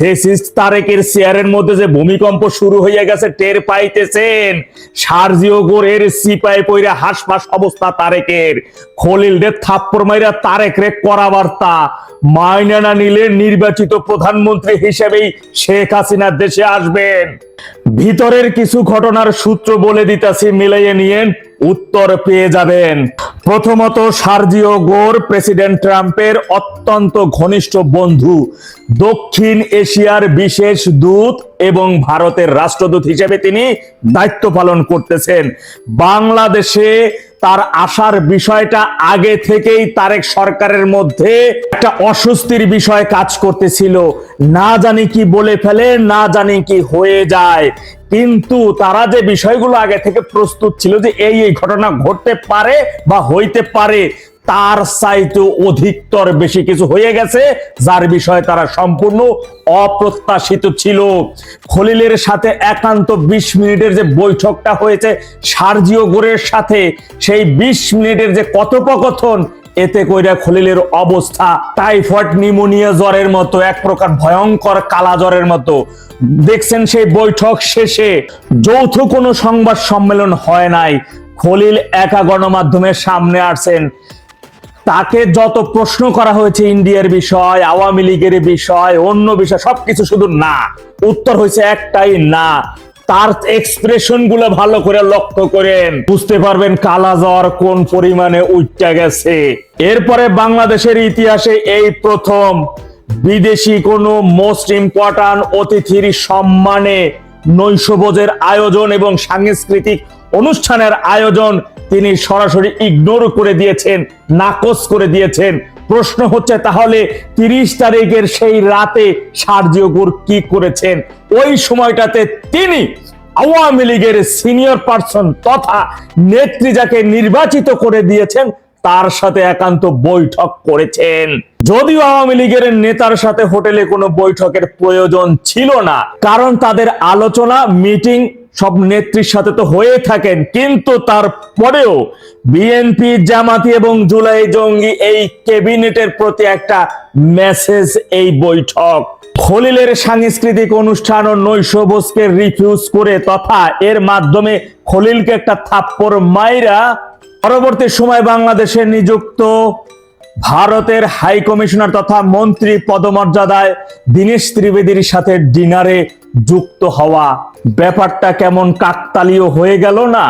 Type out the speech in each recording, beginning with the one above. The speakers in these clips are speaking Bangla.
ফেসিস্ট তারেকের চেয়ারের মধ্যে যে ভূমিকম্প শুরু হয়ে গেছে টের পাইতেছেন। সার্জিও গোরের সিপাই পইরা হাসপাস অবস্থা তারেকের। খলিল রে থাপ্পড় মাইরা তারেক রে করা বার্তা, মাইনা না নিলে নির্বাচিত প্রধানমন্ত্রী হিসেবেই শেখ হাসিনা দেশে আসবেন। ভিতরের কিছু ঘটনার সূত্র বলে দিতেছি, মিলাইয়ে নিয়েন, উত্তর পেয়ে যাবেন। প্রথমত, সার্জিও গোর প্রেসিডেন্ট ট্রাম্পের অত্যন্ত ঘনিষ্ঠ বন্ধু, দক্ষিণ এশিয়ার বিশেষ দূত এবং ভারতের রাষ্ট্রদূত হিসেবে তিনি দায়িত্ব পালন করতেছেন। বাংলাদেশে তার আসার বিষয়টা আগে থেকেই তারেক সরকারের মধ্যে একটা অস্বস্তির বিষয় কাজ করতেছিল। না জানি কি বলে ফেলে, না জানি কি হয়ে যায়, কিন্তু তারা যে বিষয়গুলো আগে থেকে প্রস্তুত ছিল যে এই ঘটনা ঘটতে পারে বা হইতে পারে, তার চাইতে অধিকতর বেশি কিছু হয়ে গেছে, যার বিষয়ে তারা সম্পূর্ণ অপ্রত্যাশিত ছিল। খলিলের সাথে একান্ত 20 মিনিটের যে বৈঠকটা হয়েছে সার্জিও গোরের সাথে, সেই 20 মিনিটের যে কথোপকথন, এতে কইরা খলিলের অবস্থা টাইফয়েড নিউমোনিয়া জ্বরের মতো, এক প্রকার ভয়ঙ্কর কালা জ্বরের মতো। দেখছেন সেই বৈঠক শেষে যৌথ কোনো সংবাদ সম্মেলন হয় নাই, খলিল একা গণমাধ্যমের সামনে আসছেন। তাকে যত প্রশ্ন করা হয়েছে ইন্ডিয়ার বিষয়, আওয়ামী লীগের বিষয়, অন্য বিষয়, সবকিছু শুধু না, উত্তর হয়েছে একটাই না। তার এক্সপ্রেশন গুলো ভালো করে লক্ষ্য করেন, বুঝতে পারবেন কালা জ্বর কোন পরিমাণে উঠতে গেছে। এরপরে বাংলাদেশের ইতিহাসে এই প্রথম বিদেশি কোন মোস্ট ইম্পর্টেন্ট অতিথির সম্মানে নৈশভোজের আয়োজন এবং সাংস্কৃতিক অনুষ্ঠানের আয়োজন তিনি সরাসরি ইগনোর করে দিয়েছেন, নাকচ করে দিয়েছেন। প্রশ্ন হচ্ছে, তাহলে 30 তারিখের সেই রাতে সার্জিও গোর কি করেছেন? ওই সময়টাতে তিনি আওয়ামী লীগের সিনিয়র পার্সন তথা নেত্রী যাকে নির্বাচিত করে দিয়েছেন তার সাথে একান্ত বৈঠক করেছেন। যদিও আওয়ামী লীগের নেতার সাথে হোটেলে কোনো বৈঠকের প্রয়োজন ছিল না, কারণ তাদের আলোচনা মিটিং সব নেত্রীর সাথে তো হয়ে থাকেন, কিন্তু তারপরেও বিএনপি, জামাতি এবং জুলাই জঙ্গি এই ক্যাবিনেটের প্রতি একটা মেসেজ এই বৈঠক। খলিলের সাংস্কৃতিক অনুষ্ঠান ও নৈশভোজকে রিফিউজ করে তথা এর মাধ্যমে খলিলকে একটা থাপ্পড় মাইরা পরবর্তী সময় বাংলাদেশে নিযুক্ত ভারতের হাই কমিশনার তথা মন্ত্রী পদমর্যাদায় দীনেশ ত্রিবেদীর সাথে ডিনারে যুক্ত হওয়া, ব্যাপারটা কেমন কাকতালীয় হয়ে গেল না?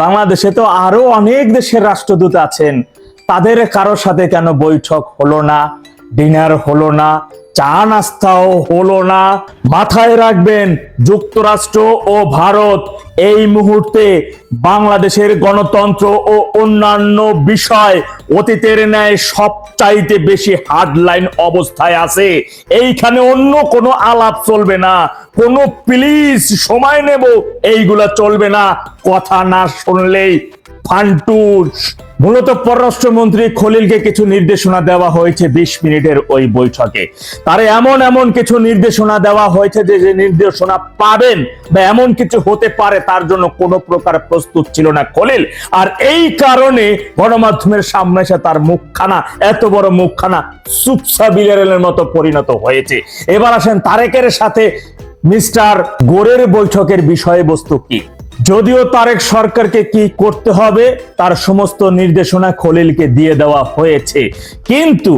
বাংলাদেশে তো আরো অনেক দেশের রাষ্ট্রদূত আছেন, তাদের কারোর সাথে কেন বৈঠক হলো না, ডিনার হলো না, চা নাস্তাও হলো না? মাথায় রাখবেন, যুক্তরাষ্ট্র ও ভারত এই মুহূর্তে বাংলাদেশের গণতন্ত্র ও অন্যান্য বিষয় অতীতের ন্যায় সবচাইতে বেশি হার্ডলাইন অবস্থায় আছে। এইখানে অন্য কোনো আলাপ চলবে না, কোনো প্লিজ সময় নেব এইগুলা চলবে না, কথা না শুনলেই ফান্টুস। মূলত পররাষ্ট্রমন্ত্রী খলিলকে কিছু নির্দেশনা দেওয়া হয়েছে 20 মিনিটের ওই বৈঠকে। তারে এমন কিছু নির্দেশনা দেওয়া হয়েছে যে নির্দেশনা পাবেন বা এমন কিছু হতে পারে তার জন্য কোনো প্রকার প্রস্তুত ছিল না খলিল। আর এই কারণে গণমাধ্যমের সামনে এসে তার মুখখানা, এত বড় মুখখানা সুপসা বিড়ালের মতো পরিণত হয়েছে। এবার আসেন তারেকের সাথে মিস্টার গোরের বৈঠকের বিষয়বস্তু কি। যদিও তারেক সরকারকে কি করতে হবে তার সমস্ত নির্দেশনা খলিলকে দিয়ে দেওয়া হয়েছে, কিন্তু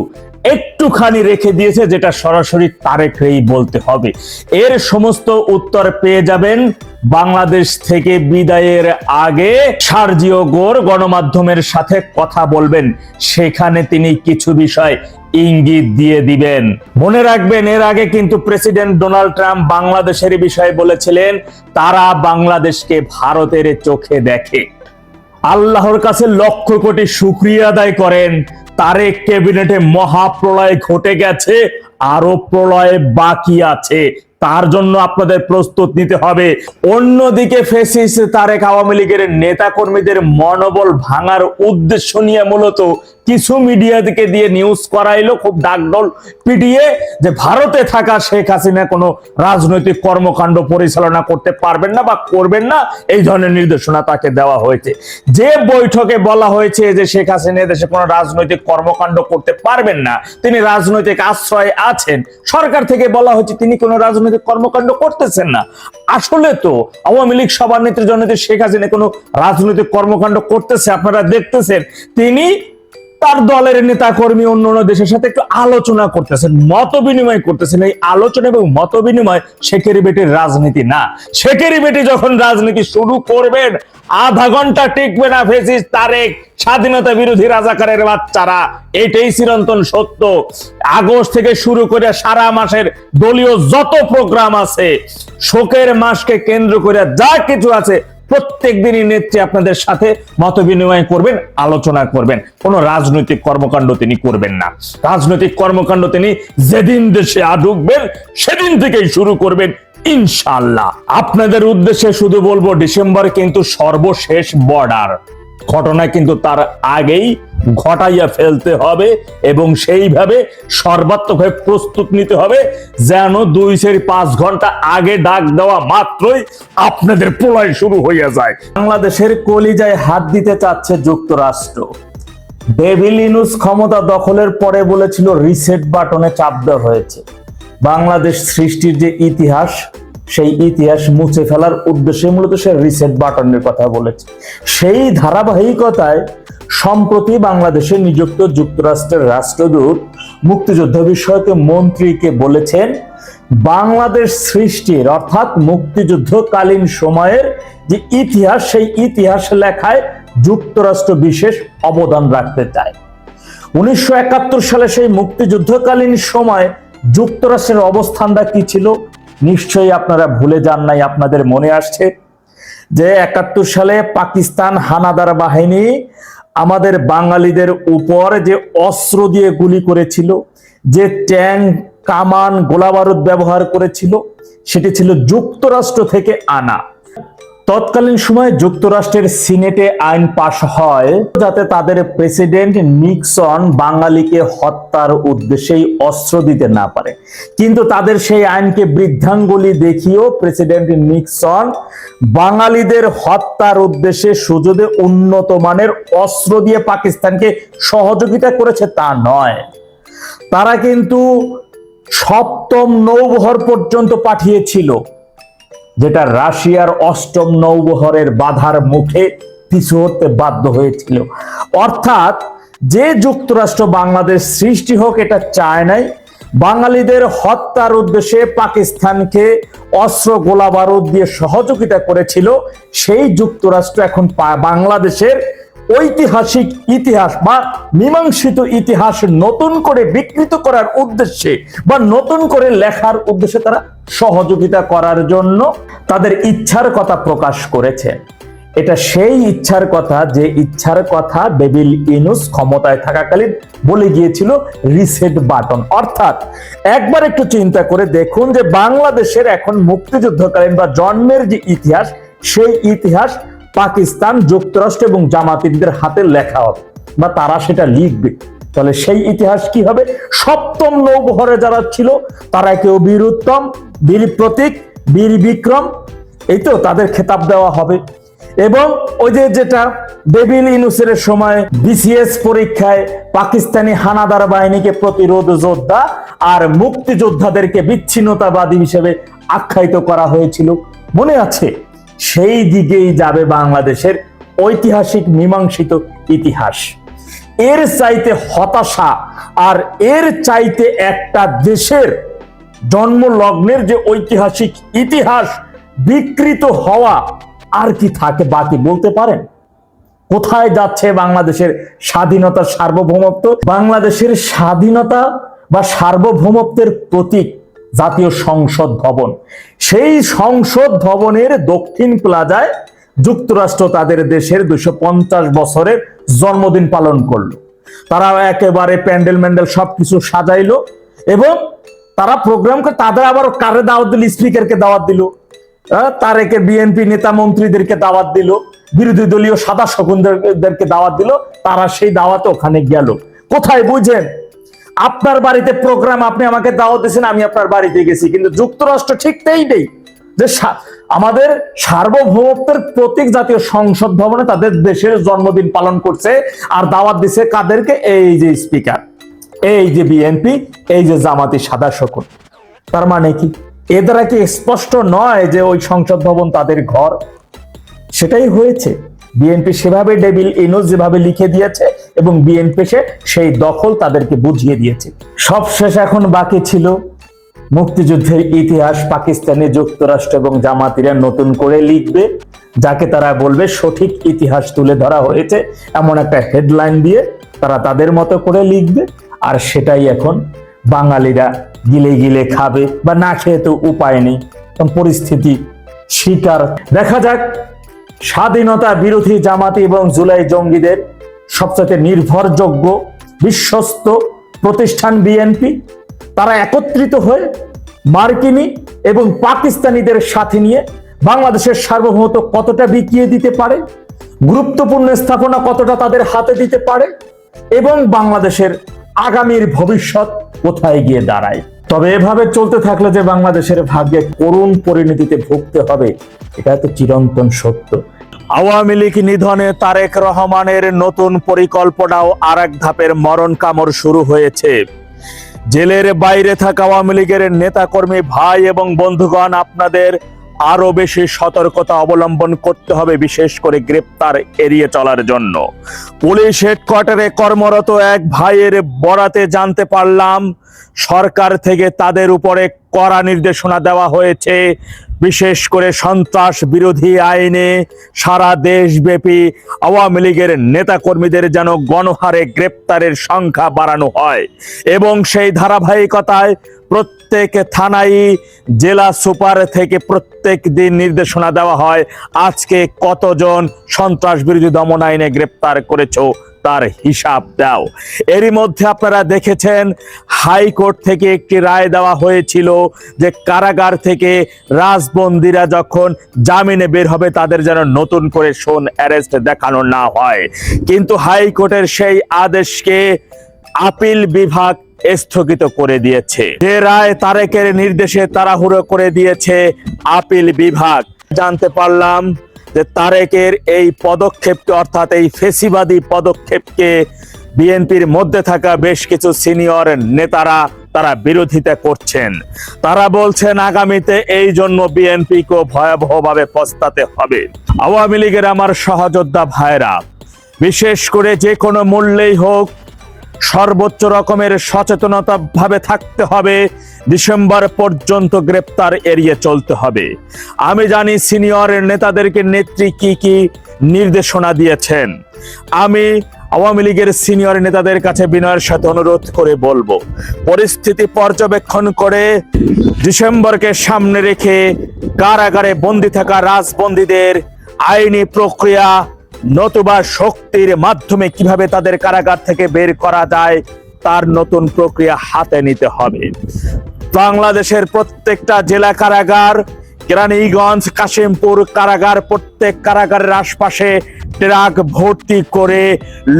একটুখানি রেখে দিয়েছে যেটা সরাসরি তারেককেই বলতে হবে। এর সমস্ত উত্তর পেয়ে যাবেন বাংলাদেশ থেকে বিদায়ের আগে। সার্জিও গোর গণমাধ্যমের সাথে কথা বলবেন, সেখানে তিনি কিছু বিষয় ইঙ্গিত দিয়ে দিবেন। মনে রাখবেন, এর আগে কিন্তু প্রেসিডেন্ট ডোনাল্ড ট্রাম্প বাংলাদেশের বিষয়ে বলেছিলেন তারা বাংলাদেশকে ভারতের চোখে দেখে। আল্লাহর কাছে লক্ষ কোটি শুকরিয়া আদায় করেন, তারেক ক্যাবিনেটে মহাপ্রলয় ঘটে গেছে, আরো প্রলয় বাকি আছে। তার জন্য আপনাদের প্রস্তুত নিতে হবে। অন্যদিকে ফ্যাসিস্ট তারেক আওয়ামী লীগের নেতা কর্মীদের মনোবল ভাঙার উদ্দেশ্য নিয়ে মূলত কিছু মিডিয়া দিকে দিয়ে নিউজ করাইলো খুব ডাকডোল পিটিয়ে যে ভারতে থাকা শেখ হাসিনা কোনো রাজনৈতিক কর্মকাণ্ড পরিচালনা করতে পারবেন না বা করবেন না, এই ধরনের নির্দেশনা তাকে দেওয়া হয়েছে। যে বৈঠকে বলা হয়েছে যে শেখ হাসিনা দেশে কোনো রাজনৈতিক কর্মকাণ্ড করতে পারবেন না, তিনি রাজনৈতিক আশ্রয়ে আছেন, সরকার থেকে বলা হয়েছে তিনি কোনো রাজনৈতিক কর্মকাণ্ড করতেছেন না। আসলে তো আওয়ামী লীগ সভানেত্রী জননেত্রী শেখ হাসিনা কোনো রাজনৈতিক কর্মকাণ্ড করতেছে, আপনারা দেখতেছেন। তিনি তার দলের নেতা কর্মী অন্যান্য দেশের সাথে একটু আলোচনা করতেছেন, মত বিনিময় করতেছেন। এই আলোচনা এবং মত বিনিময় শেখের বেটির রাজনীতি না। শেখের বেটি যখন রাজনীতি শুরু করবেন, আধা ঘন্টা টিকবে না ফ্যাসিস্ট তারেক, স্বাধীনতা বিরোধী রাজাকারের বাচ্চারা। এটাই চিরন্তন সত্য। আগস্ট থেকে শুরু করে সারা মাসের দলীয় যত প্রোগ্রাম আছে, শোকের মাসকে কেন্দ্র করে যা কিছু আছে, প্রত্যেক দিনই নেত্রী আপনাদের সাথে মত বিনিময় করবেন, আলোচনা করবেন। কোনো রাজনৈতিক কর্মকাণ্ড তিনি করবেন না। রাজনৈতিক কর্মকাণ্ড তিনি যেদিন দেশে ঢুকবেন সেদিন থেকেই শুরু করবেন ইনশাআল্লাহ। আপনাদের উদ্দেশ্যে শুধু বলবো, ডিসেম্বর কিন্তু সর্বশেষ বর্ডার। ঘটনা কিন্তু তার আগেই ঘটাইয়া ফেলতে হবে এবং সেইভাবে সর্বাত্মকভাবে প্রস্তুত নিতে হবে, যেন 2-5 ঘন্টা আগে ডাক দেওয়া মাত্রই আপনাদের প্রলয় শুরু হইয়া যায়। বাংলাদেশের কলিজায় হাত দিতে চাচ্ছে যুক্তরাষ্ট্র। ডেভিল ইনুস ক্ষমতা দখলের পরে বলেছিল রিসেট বাটনে চাপ দেওয়া হয়েছে। বাংলাদেশ সৃষ্টির যে ইতিহাস, সেই ইতিহাস মুছে ফেলার উদ্দেশ্যে মূলত সে রিসেট বাটনের কথা বলেছে। সেই ধারাবাহিকতায় সম্প্রতি বাংলাদেশে নিযুক্ত যুক্তরাষ্ট্রের রাষ্ট্রদূত মুক্তিযুদ্ধ বিষয়ক মন্ত্রীকে বলেছেন, বাংলাদেশ সৃষ্টির অর্থাৎ মুক্তিযুদ্ধকালীন সময়ের যে ইতিহাস, সেই ইতিহাস লেখায় যুক্তরাষ্ট্র বিশেষ অবদান রাখতে চায়। 1971 সালে সেই মুক্তিযুদ্ধকালীন সময় যুক্তরাষ্ট্রের অবস্থানটা কি ছিল নিশ্চয়ই আপনারা ভুলে যান নাই। আপনাদের মনে আসছে যে 71 সালে পাকিস্তান হানাদার বাহিনী আমাদের বাঙালিদের উপর যে অস্ত্র দিয়ে গুলি করেছিল, যে ট্যাঙ্ক, কামান, গোলাবারুদ ব্যবহার করেছিল, সেটি ছিল যুক্তরাষ্ট্র থেকে আনা। তৎকালীন সময়ে যুক্তরাষ্ট্রের সিনেটে আইন পাশ হয় যাতে তাদের প্রেসিডেন্ট নিক্সন বাঙালিকে হত্যার উদ্দেশ্যেই অস্ত্র দিতে না পারে। কিন্তু তাদের সেই আইনকে বৃদ্ধাঙ্গুলি দেখিয়েও প্রেসিডেন্ট নিক্সন বাঙালিদের হত্যার উদ্দেশ্যে সুযোগে উন্নত মানের অস্ত্র দিয়ে পাকিস্তানকে সহযোগিতা করেছে তা নয়, তারা কিন্তু সপ্তম নৌবহর পর্যন্ত পাঠিয়েছিল, যেটা রাশিয়ার অষ্টম নৌবহরের বাধার মুখে পিছু হতে বাধ্য হয়েছিল। অর্থাৎ যে যুক্তরাষ্ট্র বাংলাদেশ সৃষ্টি হোক এটা চায় নাই, বাঙালিদের হত্যার উদ্দেশ্যে পাকিস্তানকে অস্ত্র গোলা বারুদ দিয়ে সহযোগিতা করেছিল, সেই যুক্তরাষ্ট্র এখন বাংলাদেশের ঐতিহাসিক ইতিহাস বা মীমাংসিত ইতিহাস নতুন করে বিকৃত করার উদ্দেশ্যে বা নতুন করে লেখার উদ্দেশ্যে তারা সহযোগিতা করার জন্য তাদের ইচ্ছার কথা প্রকাশ করেছে। এটা সেই ইচ্ছার কথা যে ইচ্ছার কথা ডেভিল ইনুস ক্ষমতায় থাকাকালীন বলে গিয়েছিল রিসেট বাটন। অর্থাৎ একবার একটু চিন্তা করে দেখুন যে বাংলাদেশের এখন মুক্তিযুদ্ধকালীন বা জন্মের যে ইতিহাস, সেই ইতিহাস পাকিস্তান, যুক্তরাষ্ট্র এবং জামাতিদের হাতে লেখা হবে বা তারা সেটা লিখবে। তাহলে সেই ইতিহাস কি হবে? সপ্তম নৌবহরে যারা ছিল তারা কেউ বীর উত্তম, বীর প্রতীক, বীর বিক্রম, এই তো তাদের খেতাব দেওয়া হবে। এবং ওই যে যেটা ডেভিল ইনুসের সময় বিসিএস পরীক্ষায় পাকিস্তানি হানাদার বাহিনীকে প্রতিরোধ যোদ্ধা আর মুক্তিযোদ্ধাদেরকে বিচ্ছিন্নতাবাদী হিসেবে আখ্যায়িত করা হয়েছিল, মনে আছে? সেই দিকেই যাবে বাংলাদেশের ঐতিহাসিক মীমাংসিত ইতিহাস। এর চাইতে হতাশা আর এর চাইতে একটা দেশের জন্ম লগ্নের যে ঐতিহাসিক ইতিহাস বিকৃত হওয়া আর কি থাকে বাকি বলতে পারেন? কোথায় যাচ্ছে বাংলাদেশের স্বাধীনতা, সার্বভৌমত্ব? বাংলাদেশের স্বাধীনতা বা সার্বভৌমত্বের প্রতীক জাতীয় সংসদ ভবন। সেই সংসদ ভবনের দক্ষিণ প্লাজায় যুক্তরাষ্ট্র তাদের দেশের 250 বছরের জন্মদিন পালন করলো। তারা একেবারে প্যান্ডেল ম্যান্ডেল সবকিছু সাজাইলো এবং তারা প্রোগ্রাম করে, তাদের আবার কারে দাওয়াত দিল? স্পিকারকে দাওয়াত দিল, তারেকের বিএনপি নেতা মন্ত্রীদেরকে দাওয়াত দিল, বিরোধী দলীয় সাদা শকুনদেরকে দাওয়াত দিল, তারা সেই দাওয়াতে ওখানে গেল। কোথায় বুঝেন? আপনার বাড়িতে প্রোগ্রাম, আপনি আমাকে দাওয়াত দিয়েছেন, আমি আপনার বাড়িতে গেছি, কিন্তু যুক্তরাষ্ট্র ঠিক তাই নেই যে আমাদের সার্বভৌমত্বের প্রতীক জাতীয় সংসদ ভবনে তাদের দেশের জন্মদিন পালন করছে, আর দাওয়াত দিছে কাদেরকে? এই যে স্পিকার, এই যে বিএনপি, এই যে জামাতি সাদা শকুন। তার মানে কি এ দ্বারা কি স্পষ্ট নয় যে ওই সংসদ ভবন তাদের ঘর? সেটাই হয়েছে। বিএনপি সেভাবে ডেভিল ইনুস যেভাবে লিখে দিয়েছে এবং বিএনপি সেই দখল তাদেরকে বুঝিয়ে দিয়েছে। সবশেষ এখন বাকি ছিল মুক্তিযুদ্ধের ইতিহাস পাকিস্তানি, যুক্তরাষ্ট্র এবং জামাতিরা নতুন করে লিখবে, যাকে তারা বলবে সঠিক ইতিহাস তুলে ধরা হয়েছে, এমন একটা হেডলাইন দিয়ে তারা তাদের মতো করে লিখবে। আর সেটাই এখন বাঙালিরা গিলে গিলে খাবে, বা না খেয়ে তো উপায় নেই, পরিস্থিতি শিকার। দেখা যাক স্বাধীনতা বিরোধী জামাতি এবং জুলাই জঙ্গিদের সবচেয়ে নির্ভরযোগ্য বিশ্বস্ত প্রতিষ্ঠান বিএনপি, তারা একত্রিত হয়ে মার্কিনী এবং পাকিস্তানিদের সাথে নিয়ে বাংলাদেশের সার্বভৌমত্ব কতটা বিকিয়ে দিতে পারে, গুরুত্বপূর্ণ স্থাপনা কতটা তাদের হাতে দিতে পারে, এবং বাংলাদেশের আগামীর ভবিষ্যৎ কোথায় গিয়ে দাঁড়ায়। তবে এভাবে চলতে থাকলে যে বাংলাদেশের ভাগ্যে করুণ পরিণতিতে ভুগতে হবে, এটা তো চিরন্তন সত্য। আওয়ামী লীগ নিধনে তারেক রহমানের নতুন পরিকল্পনাও আরেক ধাপের মরণ কামড় শুরু হয়েছে। জেলের বাইরে থাকা আওয়ামী লীগের নেতাকর্মী ভাই এবং বন্ধুগণ, আপনাদের আরো বেশি সতর্কতা অবলম্বন করতে হবে, বিশেষ করে গ্রেপ্তার এড়িয়ে চলার জন্য। পুলিশ হেডকোয়ার্টারে কর্মরত এক ভাইয়ের বরাতে জানতে পারলাম সরকার থেকে তাদের উপরে কড়া নির্দেশনা দেওয়া হয়েছে, বিশেষ করে সন্ত্রাস বিরোধী আইনে সারা দেশব্যাপী আওয়ামী লীগের নেতাকর্মীদের যেন গণহারে গ্রেপ্তারের সংখ্যা বাড়ানো হয়, এবং সেই ধারাবাহিকতায় প্রত্যেক থানায় জেলা সুপার থেকে প্রত্যেক দিন নির্দেশনা দেওয়া হয়, আজকে কতজন সন্ত্রাস বিরোধী দমন আইনে গ্রেপ্তার করেছো তার হিসাব দাও। এরই মধ্যে আপনারা দেখেছেন হাইকোর্ট থেকে একটি রায় দেওয়া হয়েছিল যে কারাগার থেকে রাজবন্দীরা যখন জামিনে বের হবে তাদের যেন নতুন করে শোন অ্যারেস্ট দেখানো না হয়, কিন্তু হাইকোর্টের সেই আদেশকে আপিল বিভাগ স্থগিত করে দিয়েছে। যে রায় তারেকের নির্দেশে তাড়াহুড়ো করে দিয়েছে আপিল বিভাগ। জানতে পারলাম যে তারেকের এই পদক্ষেপকে, অর্থাৎ এই ফেসিবাদী পদক্ষেপকে বিএনপির মধ্যে থাকা বেশ কিছু সিনিয়র নেতারা তারা বিরোধিতা করছেন। তারা বলছেন আগামীতে এই জন্য বিএনপিকে ভয়াবহভাবে পস্তাতে হবে। আওয়ামী লীগের আমার সহযোদ্ধা ভাইরা, বিশেষ করে যে কোনো মূল্যেই হোক সর্বোচ্চ রকমের সচেতনতা ভাবে থাকতে হবে, ডিসেম্বর পর্যন্ত গ্রেপ্তার এড়িয়ে চলতে হবে। আমি জানি সিনিয়র নেতাদেরকে নেত্রী কি কি নির্দেশনা দিয়েছেন। আমি আওয়ামী লীগের সিনিয়র নেতাদের কাছে বিনয়ের সাথে অনুরোধ করে বলবো, পরিস্থিতি পর্যবেক্ষণ করে ডিসেম্বরকে সামনে রেখে কারাগারে বন্দী থাকা রাজবন্দীদের আইনি প্রক্রিয়া নতুবা শক্তির মাধ্যমে কিভাবে তাদের কারাগার থেকে বের করা যায় তার নতুন প্রক্রিয়া হাতে নিতে হবে। বাংলাদেশের প্রত্যেকটা জেলা কারাগার, কেরানীগঞ্জ, কাশিমপুর কারাগার, প্রত্যেক কারাগারের আশপাশে ট্রাক ভর্তি করে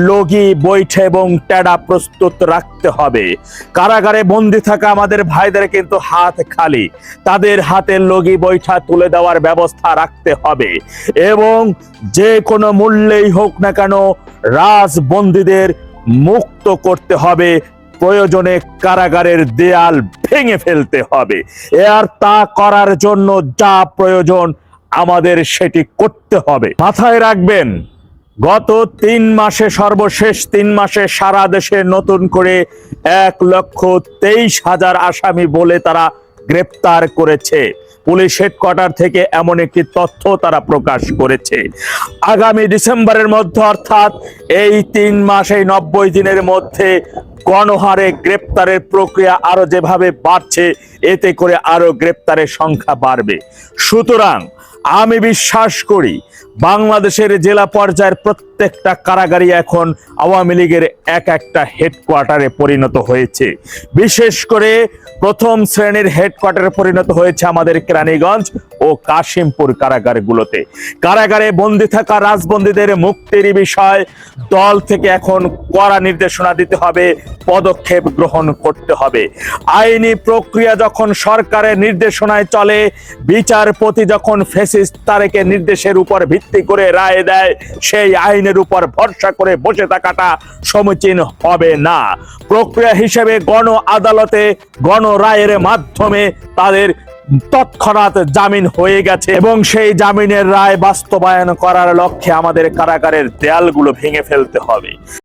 লগি, বৈঠা এবং টেডা প্রস্তুত রাখতে হবে। কারাগারে বন্দী থাকা আমাদের ভাইদের কিন্তু হাত খালি, তাদের হাতে লগি বৈঠা তুলে দেওয়ার ব্যবস্থা রাখতে হবে, এবং যে কোনো মূল্যেই হোক না কেন রাজবন্দীদের মুক্ত করতে হবে। প্রয়োজনে কারাগারের দেয়াল ভেঙে ফেলতে হবে। আর তা করার জন্য যা প্রয়োজন আমাদের সেটি করতে হবে। মাথায় রাখবেন, গত 3 মাসে, সর্বশেষ 3 মাসে সারা দেশে নতুন করে 1,23,000 আসামি বলে তারা গ্রেপ্তার করেছে। পুলিশ হেডকোয়ার্টার থেকে এমন একটি তথ্য তারা প্রকাশ করেছে। আগামী ডিসেম্বরের মধ্যে, অর্থাৎ এই 3 মাস, এই 90 দিনের মধ্যে গণহারে গ্রেপ্তারের প্রক্রিয়া আরো যেভাবে বাড়ছে, এতে করে আরো গ্রেপ্তারের সংখ্যা বাড়বে। সুতরাং আমি বিশ্বাস করি বাংলাদেশের জেলা পর্যায়ের প্রত্যেকটা কারাগারই এখন আওয়ামী লীগের এক একটা হেডকোয়ার্টারে পরিণত হয়েছে। বিশেষ করে প্রথম শ্রেণীর হেডকোয়ার্টারে পরিণত হয়েছে আমাদের কেরানীগঞ্জ ও কাশিমপুর কারাগারগুলোতে। কারাগারে বন্দী থাকা রাজবন্দীদের মুক্তির বিষয় দল থেকে এখন কড়া নির্দেশনা দিতে হবে, পদক্ষেপ গ্রহণ করতে হবে। আইনি প্রক্রিয়া যখন সরকারের নির্দেশনায় চলে, বিচারপতি যখন ফ্যাসিস্ট তারেকের নির্দেশের উপর ভিত্তি করে রায় দেয়, সেই আইনের উপর ভরসা করে বসে থাকাটা সমীচীন হবে না। প্রক্রিয়া হিসেবে গণ আদালতে গণ রায়ের মাধ্যমে তাদের তৎক্ষণাৎ জামিন হয়ে গেছে এবং সেই জামিনের রায় বাস্তবায়ন করার লক্ষ্যে আমাদের কারাগারের দেয়ালগুলো ভেঙে ফেলতে হবে।